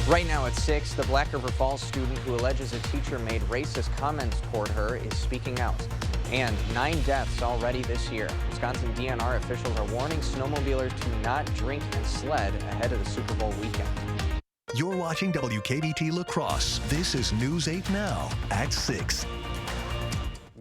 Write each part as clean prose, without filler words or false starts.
Right now at 6, the Black River Falls student who alleges a teacher made racist comments toward her is speaking out. And 9 deaths already this year. Wisconsin DNR officials are warning snowmobilers to not drink and sled ahead of the Super Bowl weekend. You're watching WKBT La Crosse. This is News 8 Now at 6.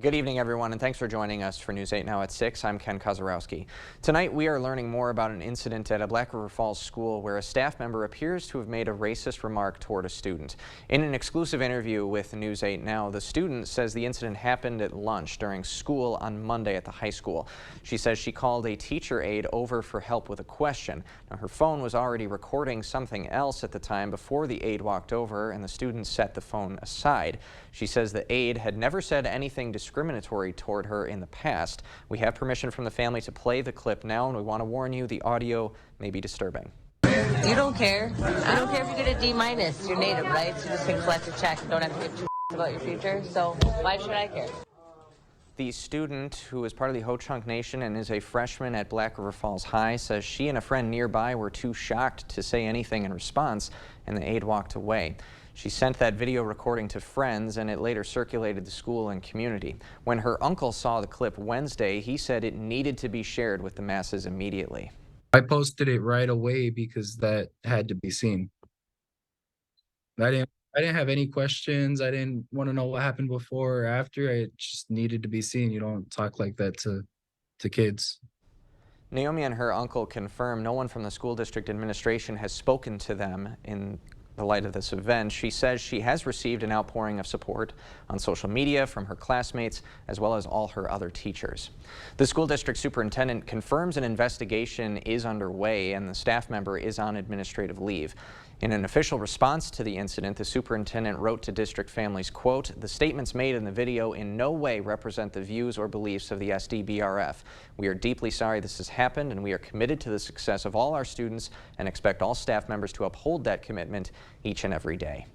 Good evening, everyone, and thanks for joining us for News 8 Now at 6. I'm Ken Kozarowski. Tonight, we are learning more about an incident at a Black River Falls school where a staff member appears to have made a racist remark toward a student. In an exclusive interview with News 8 Now, the student says the incident happened at lunch during school on Monday at the high school. She says she called a teacher aide over for help with a question. Now, her phone was already recording something else at the time before the aide walked over and the student set the phone aside. She says the aide had never said anything discriminatory toward her in the past. We have permission from the family to play the clip now, and we want to warn you the audio may be disturbing. You don't care. I don't care if you get a D-. You're native, right? So you just can collect a check and don't have to give two about your future. So why should I care? The student, who is part of the Ho-Chunk Nation and is a freshman at Black River Falls High, says she and a friend nearby were too shocked to say anything in response, and the aide walked away. She sent that video recording to friends, and it later circulated the school and community. When her uncle saw the clip Wednesday, he said it needed to be shared with the masses immediately. I posted it right away because that had to be seen. I didn't have any questions. I didn't want to know what happened before or after. It just needed to be seen. You don't talk like that to kids. Naomi and her uncle confirm no one from the school district administration has spoken to them in the light of this event. She says she has received an outpouring of support on social media from her classmates as well as all her other teachers. The school district superintendent confirms an investigation is underway and the staff member is on administrative leave. In an official response to the incident, the superintendent wrote to district families, quote, "The statements made in the video in no way represent the views or beliefs of the SDBRF. We are deeply sorry this has happened and we are committed to the success of all our students and expect all staff members to uphold that commitment each and every day."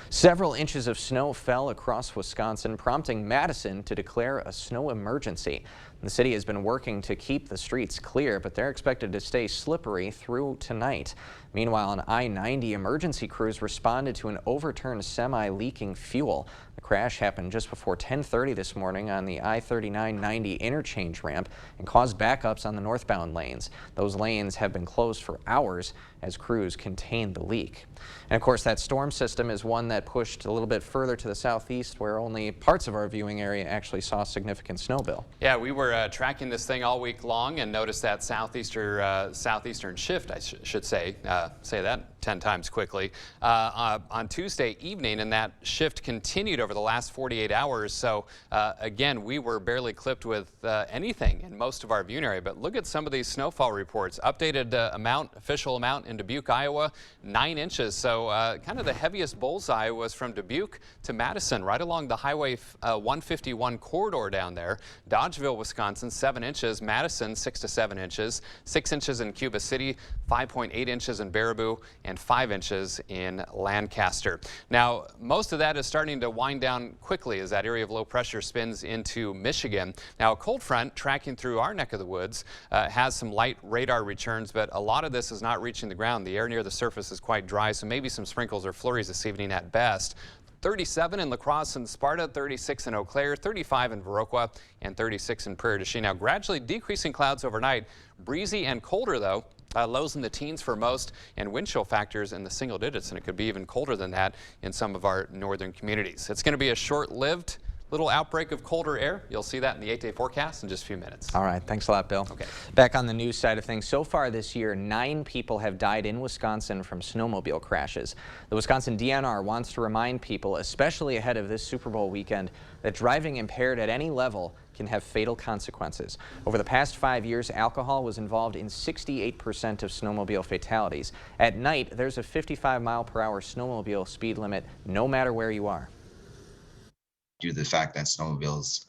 Several inches of snow fell across Wisconsin, prompting Madison to declare a snow emergency. The city has been working to keep the streets clear, but they're expected to stay slippery through tonight. Meanwhile, an I-90 emergency crews responded to an overturned semi leaking fuel. The crash happened just before 10:30 this morning on the I-39-90 interchange ramp and caused backups on the northbound lanes. Those lanes have been closed for hours as crews contained the leak. And of course, that storm system is one that pushed a little bit further to the southeast, where only parts of our viewing area actually saw significant snow, Bill. Yeah, we were tracking this thing all week long and noticed that southeastern shift, I should say that 10 times quickly, on Tuesday evening, and that shift continued over the last 48 hours. So again, we were barely clipped with anything in most of our viewing area, but look at some of these snowfall reports. Updated official amount in Dubuque, Iowa, 9 inches. So kind of the heaviest bullseye was from Dubuque to Madison, right along the Highway 151 corridor down there. Dodgeville, Wisconsin, 7 inches. Madison, 6 to 7 inches. 6 inches in Cuba City, 5.8 inches in Baraboo, and 5 inches in Lancaster. Now, most of that is starting to wind down quickly as that area of low pressure spins into Michigan. Now, a cold front tracking through our neck of the woods has some light radar returns, but a lot of this is not reaching the ground. The air near the surface is quite dry, so maybe some sprinkles or flurries this evening at best. 37 in La Crosse and Sparta, 36 in Eau Claire, 35 in Viroqua, and 36 in Prairie du Chien. Now, gradually decreasing clouds overnight. Breezy and colder, though. Lows in the teens for most, and wind chill factors in the single digits, and it could be even colder than that in some of our northern communities. It's going to be a short-lived little outbreak of colder air. You'll see that in the 8-day forecast in just a few minutes. All right, thanks a lot, Bill. Okay. Back on the news side of things, so far this year, 9 people have died in Wisconsin from snowmobile crashes. The Wisconsin DNR wants to remind people, especially ahead of this Super Bowl weekend, that driving impaired at any level can have fatal consequences. Over the past 5 years, alcohol was involved in 68% of snowmobile fatalities. At night, there's a 55-mile-per-hour snowmobile speed limit no matter where you are. Due to the fact that snowmobiles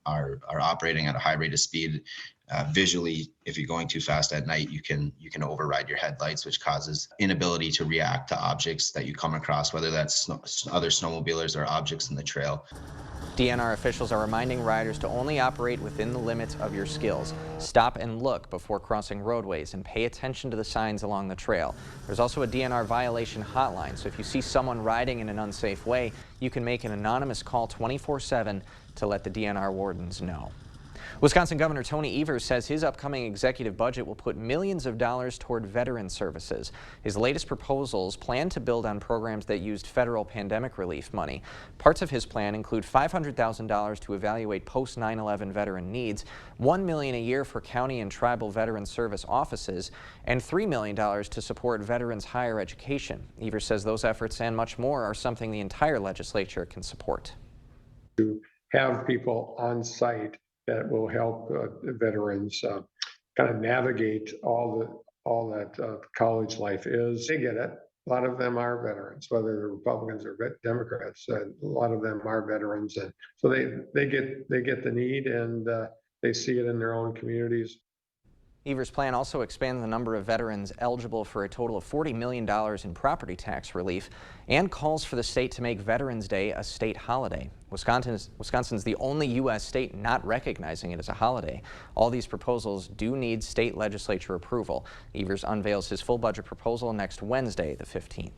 are operating at a high rate of speed. Visually, if you're going too fast at night, you can override your headlights, which causes inability to react to objects that you come across, whether that's other snowmobilers or objects in the trail. DNR officials are reminding riders to only operate within the limits of your skills. Stop and look before crossing roadways and pay attention to the signs along the trail. There's also a DNR violation hotline, so if you see someone riding in an unsafe way, you can make an anonymous call 24/7 to let the DNR wardens know. Wisconsin Governor Tony Evers says his upcoming executive budget will put millions of dollars toward veteran services. His latest proposals plan to build on programs that used federal pandemic relief money. Parts of his plan include $500,000 to evaluate post-9/11 veteran needs, $1 million a year for county and tribal veteran service offices, and $3 million to support veterans' higher education. Evers says those efforts and much more are something the entire legislature can support. To have people on site that will help veterans kind of navigate all that college life is. They get it. A lot of them are veterans, whether they're Republicans or Democrats. A lot of them are veterans, and so they get the need, and they see it in their own communities. Evers' plan also expands the number of veterans eligible for a total of $40 million in property tax relief and calls for the state to make Veterans Day a state holiday. Wisconsin's the only U.S. state not recognizing it as a holiday. All these proposals do need state legislature approval. Evers unveils his full budget proposal next Wednesday, the 15th.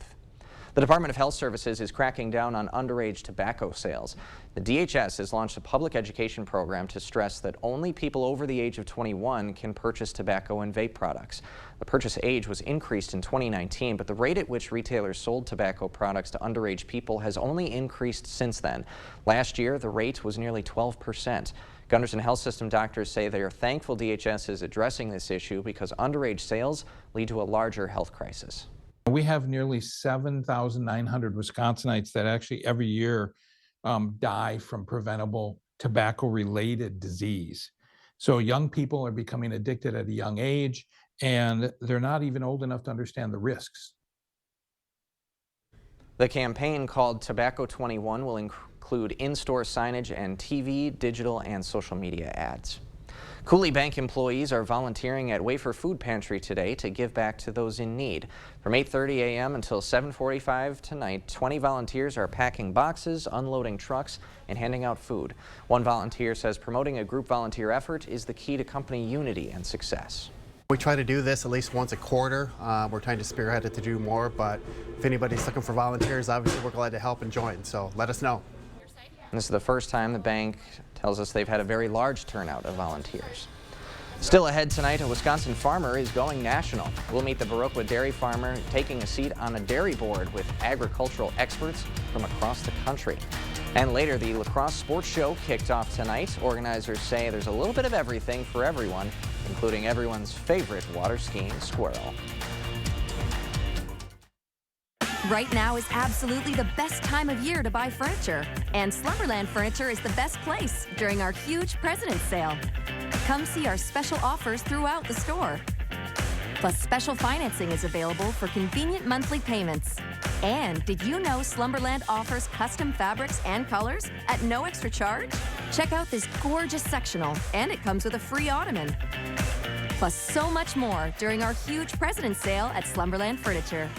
The Department of Health Services is cracking down on underage tobacco sales. The DHS has launched a public education program to stress that only people over the age of 21 can purchase tobacco and vape products. The purchase age was increased in 2019, but the rate at which retailers sold tobacco products to underage people has only increased since then. Last year, the rate was nearly 12%. Gunderson Health System doctors say they are thankful DHS is addressing this issue because underage sales lead to a larger health crisis. We have nearly 7,900 Wisconsinites that actually every year die from preventable tobacco-related disease. So young people are becoming addicted at a young age, and they're not even old enough to understand the risks. The campaign, called Tobacco 21, will include in-store signage and TV, digital, and social media ads. Cooley Bank employees are volunteering at Wafer Food Pantry today to give back to those in need. From 8:30 a.m. until 7:45 tonight, 20 volunteers are packing boxes, unloading trucks, and handing out food. One volunteer says promoting a group volunteer effort is the key to company unity and success. We try to do this at least once a quarter. We're trying to spearhead it to do more, but if anybody's looking for volunteers, obviously we're glad to help and join, so let us know. This is the first time the bank tells us they've had a very large turnout of volunteers. Still ahead tonight, a Wisconsin farmer is going national. We'll meet the Viroqua dairy farmer taking a seat on a dairy board with agricultural experts from across the country. And later, the lacrosse sports show kicked off tonight. Organizers say there's a little bit of everything for everyone, including everyone's favorite water skiing squirrel. Right now is absolutely the best time of year to buy furniture, and Slumberland Furniture is the best place during our huge President's Sale. Come see our special offers throughout the store. Plus, special financing is available for convenient monthly payments. And did you know Slumberland offers custom fabrics and colors at no extra charge? Check out this gorgeous sectional, and it comes with a free ottoman. Plus, so much more during our huge President's Sale at Slumberland Furniture.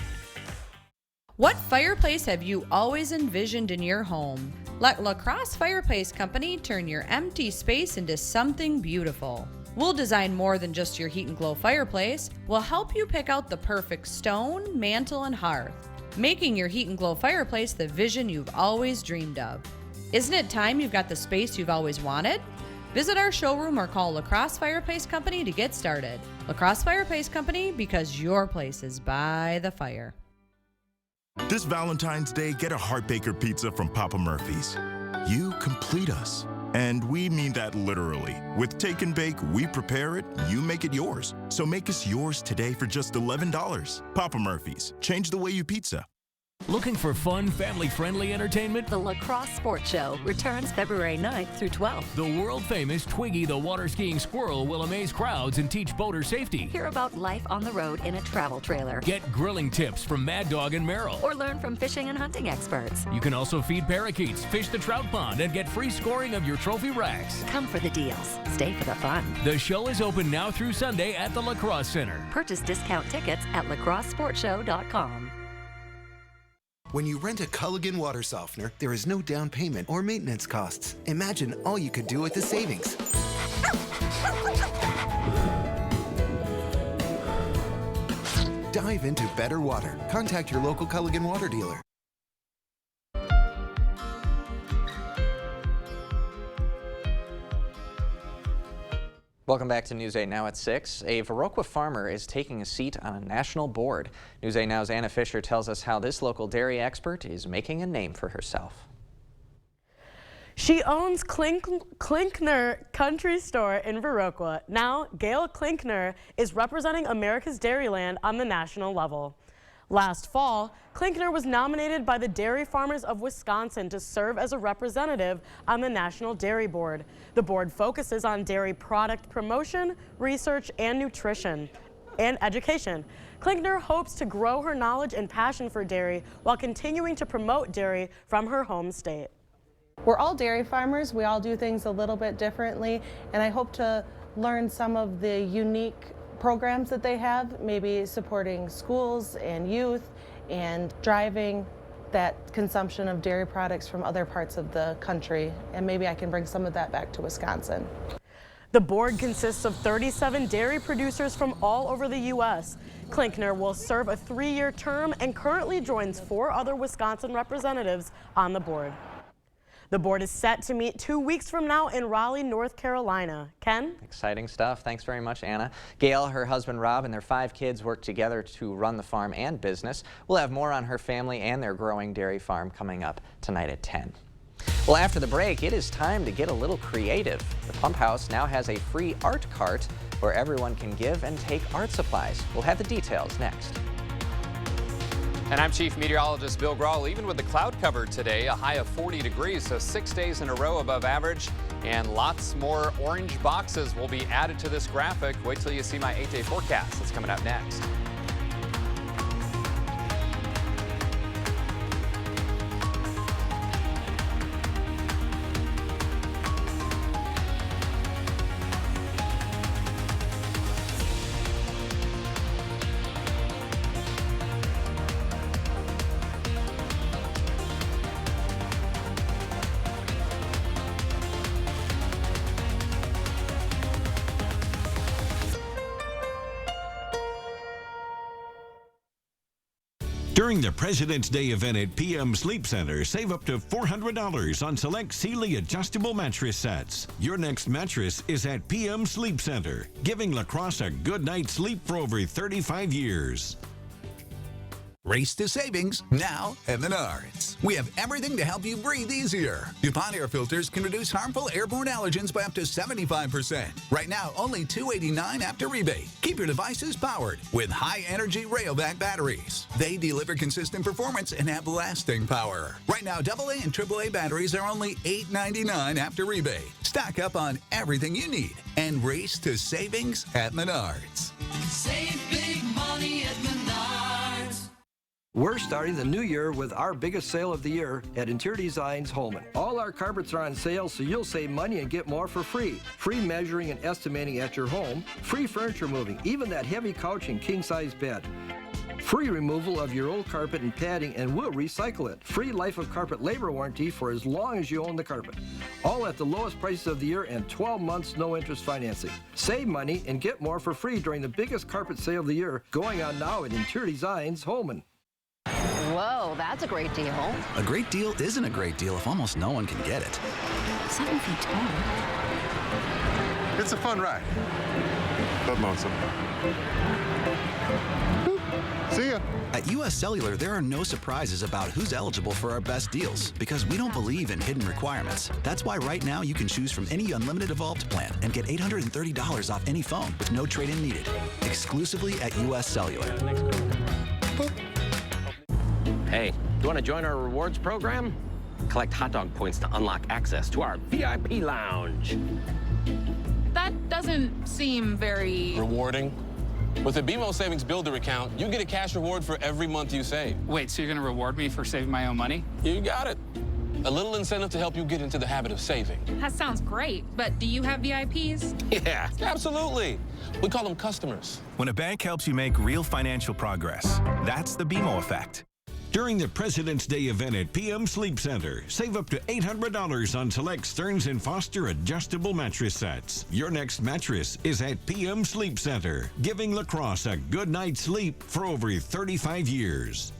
What fireplace have you always envisioned in your home? Let La Crosse Fireplace Company turn your empty space into something beautiful. We'll design more than just your heat and glow fireplace. We'll help you pick out the perfect stone, mantle, and hearth, making your heat and glow fireplace the vision you've always dreamed of. Isn't it time you've got the space you've always wanted? Visit our showroom or call La Crosse Fireplace Company to get started. La Crosse Fireplace Company, because your place is by the fire. This Valentine's Day, get a Heartbaker pizza from Papa Murphy's. You complete us. And we mean that literally. With Take and Bake, we prepare it, you make it yours. So make us yours today for just $11. Papa Murphy's, change the way you pizza. Looking for fun, family-friendly entertainment? The La Crosse Sports Show returns February 9th through 12th. The world-famous Twiggy the water skiing squirrel will amaze crowds and teach boater safety. Hear about life on the road in a travel trailer. Get grilling tips from Mad Dog and Merrill. Or learn from fishing and hunting experts. You can also feed parakeets, fish the trout pond, and get free scoring of your trophy racks. Come for the deals. Stay for the fun. The show is open now through Sunday at the La Crosse Center. Purchase discount tickets at lacrossesportshow.com. When you rent a Culligan water softener, there is no down payment or maintenance costs. Imagine all you could do with the savings. Dive into better water. Contact your local Culligan water dealer. Welcome back to News 8 Now at 6. A Viroqua farmer is taking a seat on a national board. News 8 Now's Anna Fisher tells us how this local dairy expert is making a name for herself. She owns Klinkner Country Store in Viroqua. Now, Gail Klinkner is representing America's Dairyland on the national level. Last fall, Klinkner was nominated by the Dairy Farmers of Wisconsin to serve as a representative on the National Dairy Board. The board focuses on dairy product promotion, research, and nutrition, and education. Klinkner hopes to grow her knowledge and passion for dairy while continuing to promote dairy from her home state. We're all dairy farmers. We all do things a little bit differently, and I hope to learn some of the unique programs that they have, maybe supporting schools and youth and driving that consumption of dairy products from other parts of the country, and maybe I can bring some of that back to Wisconsin. The board consists of 37 dairy producers from all over the U.S. Klinkner will serve a 3-year term and currently joins 4 other Wisconsin representatives on the board. The board is set to meet 2 weeks from now in Raleigh, North Carolina. Ken? Exciting stuff. Thanks very much, Anna. Gail, her husband Rob, and their 5 kids work together to run the farm and business. We'll have more on her family and their growing dairy farm coming up tonight at 10. Well, after the break, it is time to get a little creative. The Pump House now has a free art cart where everyone can give and take art supplies. We'll have the details next. And I'm Chief Meteorologist Bill Grawl. Even with the cloud cover today, a high of 40 degrees, so 6 days in a row above average, and lots more orange boxes will be added to this graphic. Wait till you see my 8-day forecast. That's coming up next. During the President's Day event at PM Sleep Center, save up to $400 on select Sealy adjustable mattress sets. Your next mattress is at PM Sleep Center, giving La Crosse a good night's sleep for over 35 years. Race to savings now at Menards. We have everything to help you breathe easier. DuPont air filters can reduce harmful airborne allergens by up to 75%. Right now, only $289 after rebate. Keep your devices powered with high-energy Rayovac batteries. They deliver consistent performance and have lasting power. Right now, AA and AAA batteries are only $899 after rebate. Stock up on everything you need and race to savings at Menards. Save big money at Menards. We're starting the new year with our biggest sale of the year at Interior Designs Holman. All our carpets are on sale, so you'll save money and get more for free. Free measuring and estimating at your home. Free furniture moving, even that heavy couch and king-size bed. Free removal of your old carpet and padding, and we'll recycle it. Free life of carpet labor warranty for as long as you own the carpet. All at the lowest prices of the year and 12 months no interest financing. Save money and get more for free during the biggest carpet sale of the year going on now at Interior Designs Holman. Whoa, that's a great deal. A great deal isn't a great deal if almost no one can get it. 7 feet tall. It's a fun ride, but lonesome. See ya. At U.S. Cellular, there are no surprises about who's eligible for our best deals because we don't believe in hidden requirements. That's why right now you can choose from any unlimited Evolved plan and get $830 off any phone with no trade-in needed. Exclusively at U.S. Cellular. Hey, You want to join our rewards program? Collect hot dog points to unlock access to our VIP lounge. That doesn't seem very rewarding. With a BMO Savings Builder account, you get a cash reward for every month you save. Wait, so you're going to reward me for saving my own money? You got it. A little incentive to help you get into the habit of saving. That sounds great, but do you have VIPs? Yeah, absolutely. We call them customers. When a bank helps you make real financial progress, that's the BMO effect. During the President's Day event at PM Sleep Center, save up to $800 on select Stearns & Foster adjustable mattress sets. Your next mattress is at PM Sleep Center, giving La Crosse a good night's sleep for over 35 years.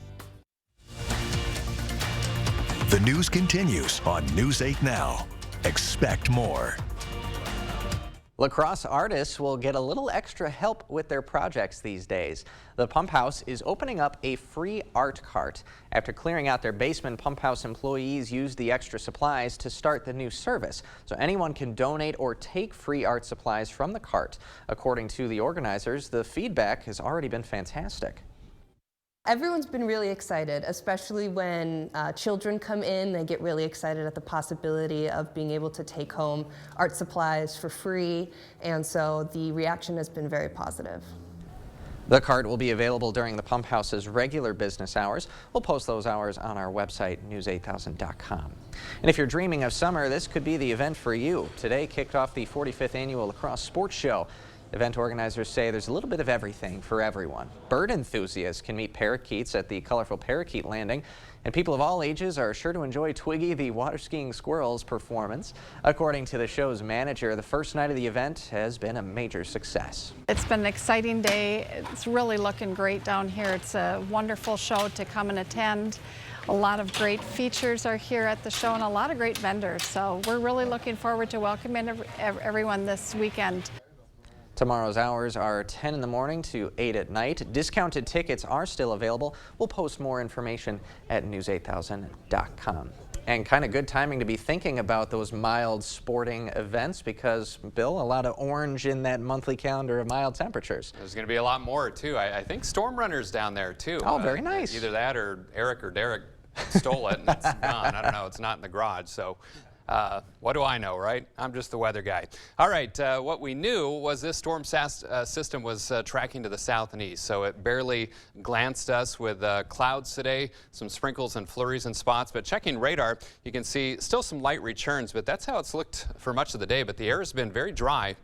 The news continues on News 8 Now. Expect more. La Crosse artists will get a little extra help with their projects these days. The Pump House is opening up a free art cart. After clearing out their basement, Pump House employees used the extra supplies to start the new service. So anyone can donate or take free art supplies from the cart. According to the organizers, the feedback has already been fantastic. Everyone's been really excited, especially when children come in. They get really excited at the possibility of being able to take home art supplies for free, and so the reaction has been very positive. The cart will be available during the Pump House's regular business hours. We'll post those hours on our website, news8000.com. And if you're dreaming of summer, this could be the event for you. Today kicked off the 45th Annual La Crosse Sports Show. Event organizers say there's a little bit of everything for everyone. Bird enthusiasts can meet parakeets at the colorful parakeet landing, and people of all ages are sure to enjoy Twiggy the water skiing squirrel's performance. According to the show's manager, the first night of the event has been a major success. It's been an exciting day. It's really looking great down here. It's a wonderful show to come and attend. A lot of great features are here at the show and a lot of great vendors. So we're really looking forward to welcoming everyone this weekend. Tomorrow's hours are 10 in the morning to 8 at night. Discounted tickets are still available. We'll post more information at news8000.com. And kind of good timing to be thinking about those mild sporting events because, Bill, a lot of orange in that monthly calendar of mild temperatures. There's going to be a lot more, too. I think Storm Runner's down there, too. Oh, very nice. Either that or Eric or Derek stole it and it's gone. I don't know. It's not in the garage, so... what do I know, right? I'm just the weather guy. All right, what we knew was this storm system was tracking to the south and east, so it barely glanced us with clouds today, some sprinkles and flurries in spots, but checking radar, you can see still some light returns, but that's how it's looked for much of the day, but the air has been very dry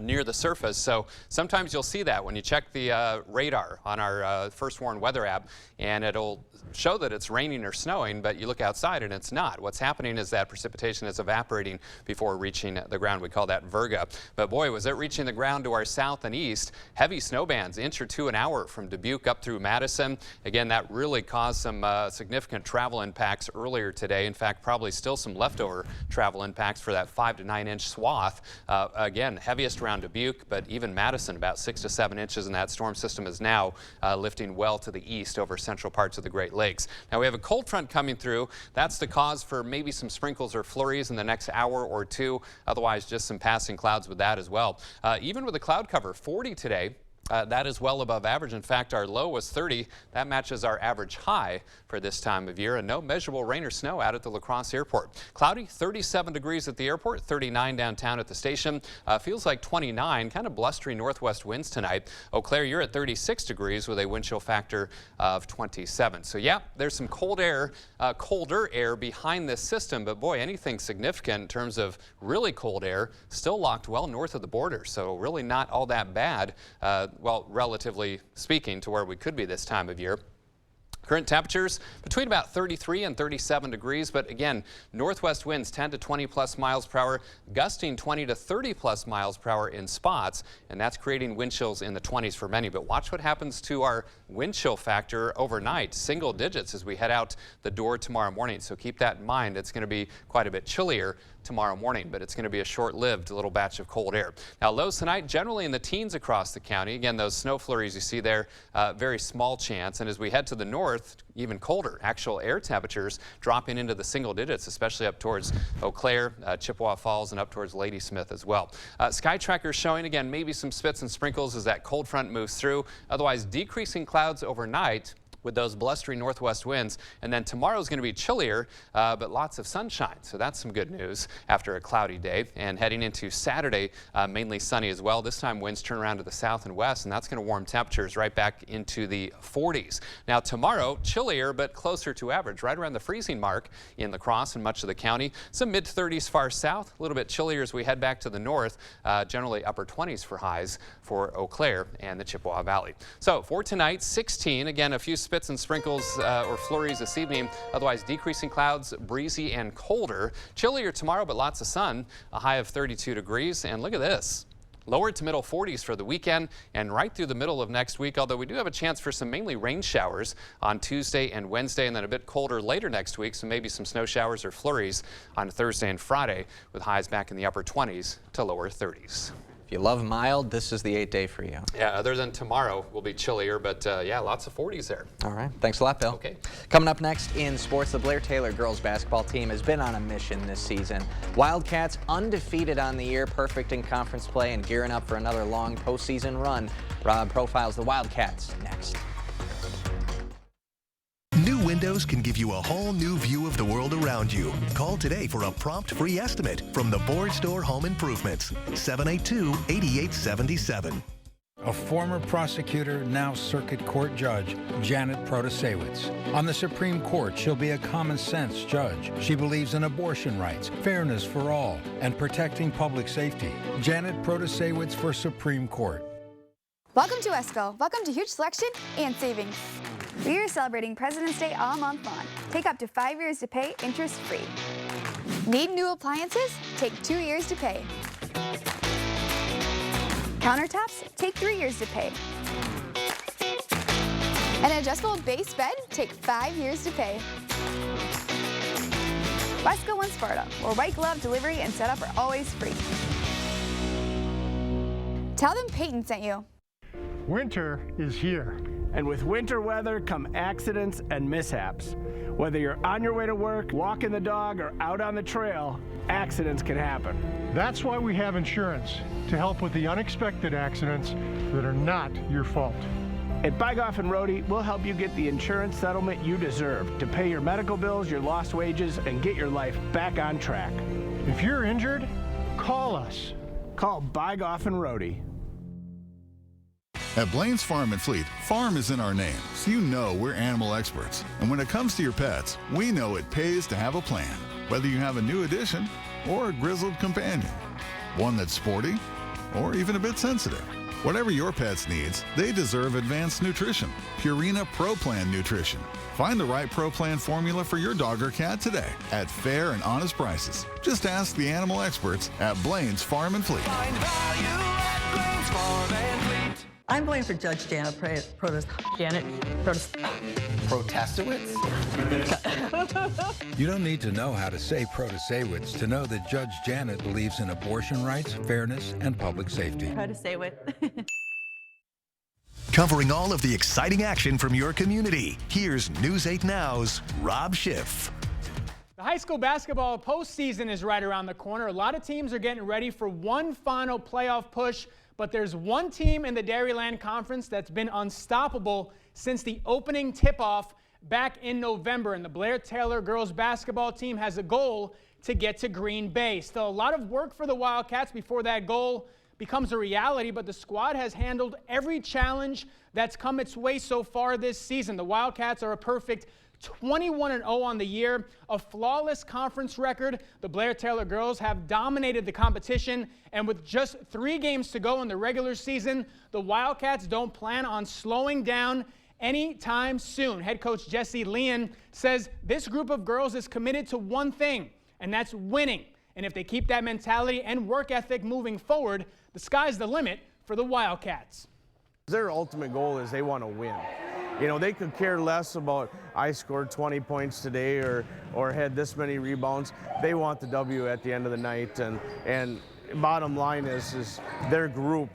near the surface, so sometimes you'll see that when you check the radar on our First Warn weather app, and it'll show that it's raining or snowing, but you look outside and it's not. What's happening is that precipitation is evaporating before reaching the ground. We call that virga. But boy, was it reaching the ground to our south and east. Heavy snow bands, inch or two an hour from Dubuque up through Madison. Again, that really caused some significant travel impacts earlier today. In fact, probably still some leftover travel impacts for that 5 to 9 inch swath. Again, heaviest around Dubuque, but even Madison about 6 to 7 inches, and that storm system is now lifting well to the east over central parts of the Great Lakes. Now we have a cold front coming through. That's the cause for maybe some sprinkles or flurries in the next hour or two. Otherwise, just some passing clouds with that as well. Even with the cloud cover, 40 today. That is well above average. In fact, our low was 30. That matches our average high for this time of year, and no measurable rain or snow out at the La Crosse Airport. Cloudy, 37 degrees at the airport, 39 downtown at the station. Feels like 29, kind of blustery northwest winds tonight. Eau Claire, you're at 36 degrees with a wind chill factor of 27. So yeah, there's some cold air, colder air behind this system, but boy, anything significant in terms of really cold air still locked well north of the border. So really not all that bad. Well, relatively speaking to where we could be this time of year. Current temperatures between about 33 and 37 degrees, but again, northwest winds 10 to 20 plus miles per hour, gusting 20 to 30 plus miles per hour in spots, and that's creating wind chills in the 20s for many. But watch what happens to our wind chill factor overnight, single digits as we head out the door tomorrow morning. So keep that in mind. It's going to be quite a bit chillier tomorrow morning, but it's going to be a short-lived little batch of cold air. Now, lows tonight generally in the teens across the county. Again, those snow flurries you see there, very small chance. And as we head to the north, even colder. Actual air temperatures dropping into the single digits, especially up towards Eau Claire, Chippewa Falls, and up towards Ladysmith as well. Sky Tracker showing, again, maybe some spits and sprinkles as that cold front moves through. Otherwise, decreasing clouds overnight. with those blustery northwest winds. And then tomorrow's going to be chillier, but lots of sunshine. So that's some good news after a cloudy day. And heading into Saturday, mainly sunny as well. This time winds turn around to the south and west, and that's going to warm temperatures right back into the 40s. Now tomorrow, chillier, but closer to average, right around the freezing mark in La Crosse and much of the county. Some mid-30s far south, a little bit chillier as we head back to the north. Generally upper 20s for highs for Eau Claire and the Chippewa Valley. So for tonight, 16. Again, a few spits and sprinkles or flurries this evening. Otherwise, decreasing clouds, breezy and colder. Chillier tomorrow, but lots of sun. A high of 32 degrees. And look at this. Lower to middle 40s for the weekend and right through the middle of next week, although we do have a chance for some mainly rain showers on Tuesday and Wednesday, and then a bit colder later next week, so maybe some snow showers or flurries on Thursday and Friday with highs back in the upper 20s to lower 30s. If you love mild, this is the 8-day for you. Yeah, other than tomorrow will be chillier, but yeah, lots of 40s there. All right. Thanks a lot, Bill. Okay. Coming up next in sports, the Blair Taylor girls basketball team has been on a mission this season. Wildcats undefeated on the year, perfect in conference play, and gearing up for another long postseason run. Rob profiles the Wildcats next. New windows can give you a whole new view of the world around you. Call today for a prompt free estimate from the Board Store Home Improvements. 782-8877. A former prosecutor, now circuit court judge, Janet Protasewicz. On the Supreme Court, she'll be a common sense judge. She believes in abortion rights, fairness for all, and protecting public safety. Janet Protasewicz for Supreme Court. Welcome to Westville. Welcome to huge selection and savings. We are celebrating President's Day all month long. Take up to 5 years to pay interest-free. Need new appliances? Take 2 years to pay. Countertops? Take 3 years to pay. An adjustable base bed? Take 5 years to pay. Wesco and Sparta, where white glove delivery and setup are always free. Tell them Peyton sent you. Winter is here. And with winter weather come accidents and mishaps. Whether you're on your way to work, walking the dog, or out on the trail, accidents can happen. That's why we have insurance, to help with the unexpected accidents that are not your fault. At Bygoff and Rohde, we'll help you get the insurance settlement you deserve to pay your medical bills, your lost wages, and get your life back on track. If you're injured, call us. Call Bygoff and Rohde. At Blaine's Farm and Fleet, farm is in our name, so you know we're animal experts. And when it comes to your pets, we know it pays to have a plan. Whether you have a new addition or a grizzled companion, one that's sporty or even a bit sensitive. Whatever your pet's needs, they deserve advanced nutrition. Purina Pro Plan Nutrition. Find the right Pro Plan formula for your dog or cat today at fair and honest prices. Just ask the animal experts at Blaine's Farm and Fleet. Find value at Blaine's Farm and Fleet. I'm going for Judge Janet Protasewicz? You don't need to know how to say Protasewicz to know that Judge Janet believes in abortion rights, fairness, and public safety. Protasewicz. Covering all of the exciting action from your community, here's News 8 Now's Rob Schiff. The high school basketball postseason is right around the corner. A lot of teams are getting ready for one final playoff push. But there's one team in the Dairyland Conference that's been unstoppable since the opening tip-off back in November. And the Blair Taylor girls basketball team has a goal to get to Green Bay. Still a lot of work for the Wildcats before that goal becomes a reality, but the squad has handled every challenge that's come its way so far this season. The Wildcats are a perfect 21-0 on the year, a flawless conference record. The Blair Taylor girls have dominated the competition, and with just 3 games to go in the regular season, the Wildcats don't plan on slowing down anytime soon. Head coach Jesse Leon says this group of girls is committed to one thing, and that's winning. And if they keep that mentality and work ethic moving forward, the sky's the limit for the Wildcats. Their ultimate goal is they want to win. You know, they could care less about I scored 20 points today or had this many rebounds. They want the W at the end of the night. And bottom line is their group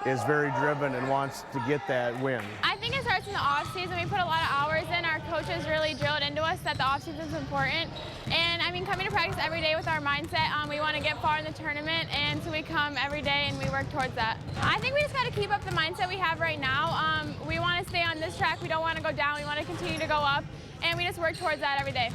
is very driven and wants to get that win. I think it starts in the off season. We put a lot of hours in. Our coaches really drilled into us that the offseason is important. And I mean, coming to practice every day with our mindset, we want to get far in the tournament, and so we come every day and we work towards that. I think we just got to keep up the mindset we have right now. We want to stay on this track. We don't want to go down. We want to continue to go up, and we just work towards that every day.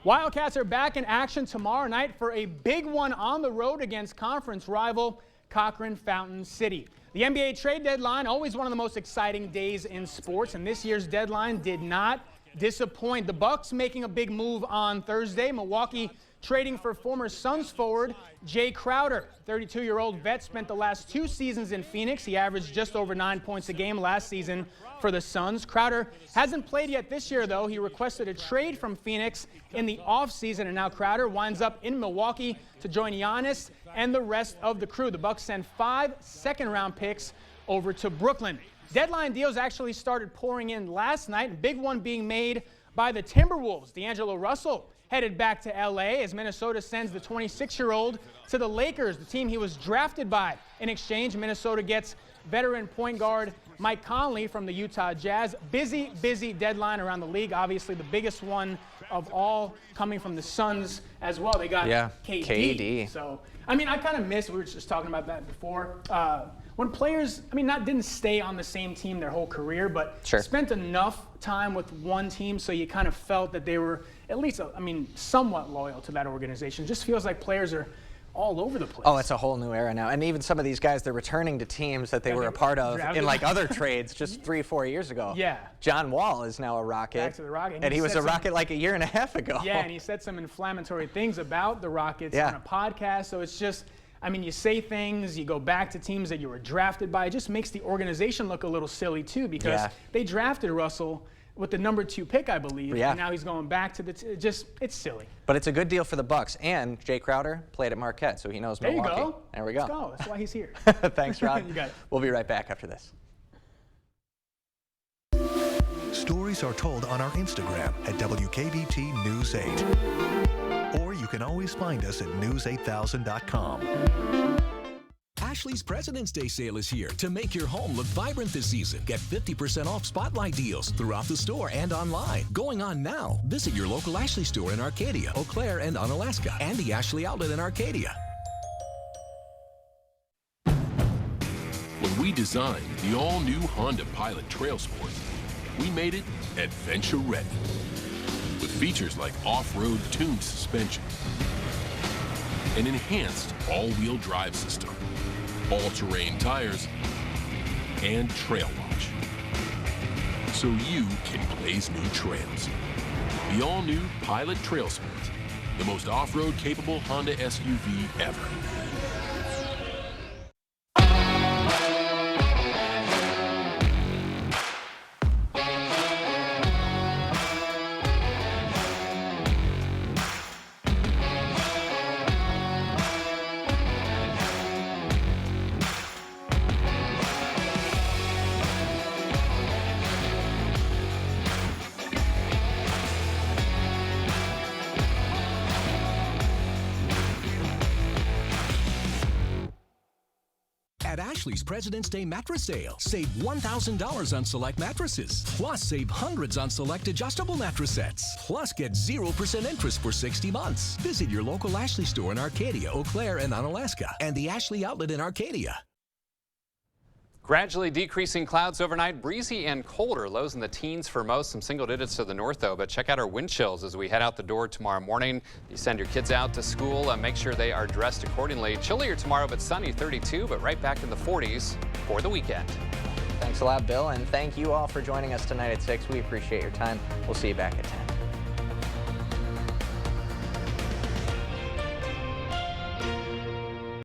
Wildcats are back in action tomorrow night for a big one on the road against conference rival Cochran-Fountain City. The NBA trade deadline, always one of the most exciting days in sports, and this year's deadline did not disappoint. The Bucks making a big move on Thursday. Milwaukee trading for former Suns forward Jay Crowder. 32-year-old vet spent the last 2 seasons in Phoenix. He averaged just over 9 points a game last season for the Suns. Crowder hasn't played yet this year, though. He requested a trade from Phoenix in the offseason, and now Crowder winds up in Milwaukee to join Giannis and the rest of the crew. The Bucks send 5 second-round picks over to Brooklyn. Deadline deals actually started pouring in last night, a big one being made by the Timberwolves. D'Angelo Russell headed back to L.A. as Minnesota sends the 26-year-old to the Lakers, the team he was drafted by. In exchange, Minnesota gets veteran point guard Mike Conley from the Utah Jazz. Busy deadline around the league. Obviously, the biggest one of all coming from the Suns as well. They got KD. So, I mean, I kind of miss, we were just talking about that before, when players, I mean, didn't stay on the same team their whole career, but spent enough time with one team so you kind of felt that they were at least, somewhat loyal to that organization. It just feels like players are all over the place. Oh, it's a whole new era now. And even some of these guys, they're returning to teams that they were a part of in like other trades just 3-4 years ago. Yeah. John Wall is now a Rocket. Back to the Rocket. And he was a Rocket like a year and a half ago. Yeah, and he said some inflammatory things about the Rockets on a podcast. So it's just, I mean, you say things, you go back to teams that you were drafted by. It just makes the organization look a little silly too, because they drafted Russell with the number 2 pick, I believe, and now he's going back to the it's silly. But it's a good deal for the Bucks, and Jay Crowder played at Marquette, so he knows Milwaukee. There you go. There we go. Let's go. That's why he's here. Thanks, Rod. You got it. We'll be right back after this. Stories are told on our Instagram at WKBT News 8. Or you can always find us at news8000.com. Ashley's President's Day sale is here to make your home look vibrant this season. Get 50% off Spotlight deals throughout the store and online. Going on now. Visit your local Ashley store in Arcadia, Eau Claire, and Onalaska, and the Ashley Outlet in Arcadia. When we designed the all-new Honda Pilot Trail Sport, we made it adventure ready. With features like off-road tuned suspension, an enhanced all-wheel drive system, all-terrain tires, and trail wash, so you can blaze new trails. The all-new Pilot Trail Sport, the most off-road capable Honda SUV ever. At Ashley's President's Day mattress sale, save $1,000 on select mattresses. Plus, save hundreds on select adjustable mattress sets. Plus, get 0% interest for 60 months. Visit your local Ashley store in Arcadia, Eau Claire, and Onalaska, and the Ashley Outlet in Arcadia. Gradually decreasing clouds overnight, breezy and colder. Lows in the teens for most, some single digits to the north though. But check out our wind chills as we head out the door tomorrow morning. You send your kids out to school and make sure they are dressed accordingly. Chillier tomorrow, but sunny, 32, but right back in the 40s for the weekend. Thanks a lot, Bill, and thank you all for joining us tonight at 6. We appreciate your time. We'll see you back at 10.